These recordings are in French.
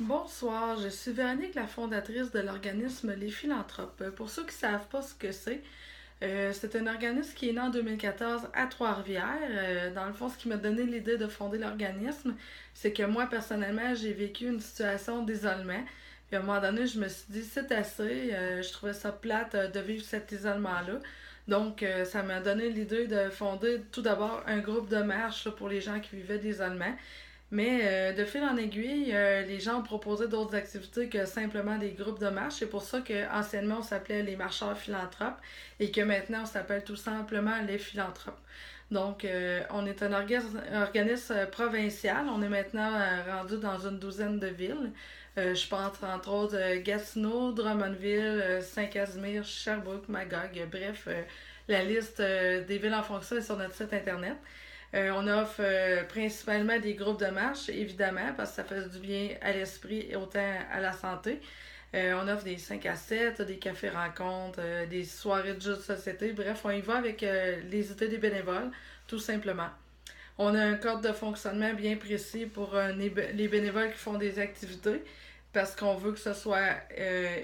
Bonsoir, je suis Véronique, la fondatrice de l'organisme Les Philanthropes. Pour ceux qui ne savent pas ce que c'est un organisme qui est né en 2014 à Trois-Rivières. Dans le fond, ce qui m'a donné l'idée de fonder l'organisme, c'est que moi, personnellement, j'ai vécu une situation d'isolement. Puis à un moment donné, je me suis dit, c'est assez. Je trouvais ça plate de vivre cet isolement-là. Donc, ça m'a donné l'idée de fonder tout d'abord un groupe de marche là, pour les gens qui vivaient d'isolement. Mais de fil en aiguille, les gens ont proposé d'autres activités que simplement des groupes de marche. C'est pour ça qu'anciennement, on s'appelait les marcheurs philanthropes et que maintenant, on s'appelle tout simplement les philanthropes. Donc, on est un organisme provincial. On est maintenant rendu dans une douzaine de villes. Je pense entre autres Gatineau, Drummondville, Saint-Casimir, Sherbrooke, Magog. Bref, la liste des villes en fonction est sur notre site internet. On offre principalement des groupes de marche, évidemment, parce que ça fait du bien à l'esprit et autant à la santé. On offre des 5 à 7, des cafés rencontres, des soirées de jeux de société. Bref, on y va avec les idées des bénévoles, tout simplement. On a un code de fonctionnement bien précis pour les bénévoles qui font des activités parce qu'on veut que ce soit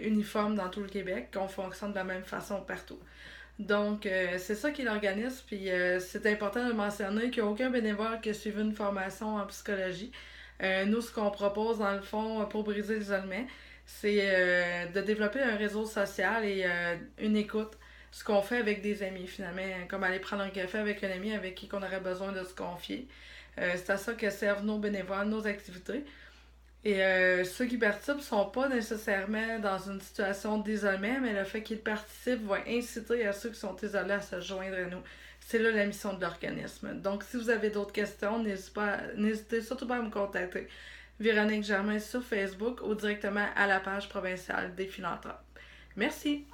uniforme dans tout le Québec, qu'on fonctionne de la même façon partout. Donc, c'est ça qui est l'organisme. Puis, c'est important de mentionner qu'il n'y a aucun bénévole qui a suivi une formation en psychologie. Nous, ce qu'on propose, dans le fond, pour briser l'isolement, c'est de développer un réseau social et une écoute. Ce qu'on fait avec des amis, finalement, comme aller prendre un café avec un ami avec qui on aurait besoin de se confier. C'est à ça que servent nos bénévoles, nos activités. Et ceux qui participent ne sont pas nécessairement dans une situation d'isolement, mais le fait qu'ils participent va inciter à ceux qui sont isolés à se joindre à nous. C'est là la mission de l'organisme. Donc, si vous avez d'autres questions, n'hésitez surtout pas à me contacter. Véronique Germain sur Facebook ou directement à la page provinciale des philanthropes. Merci!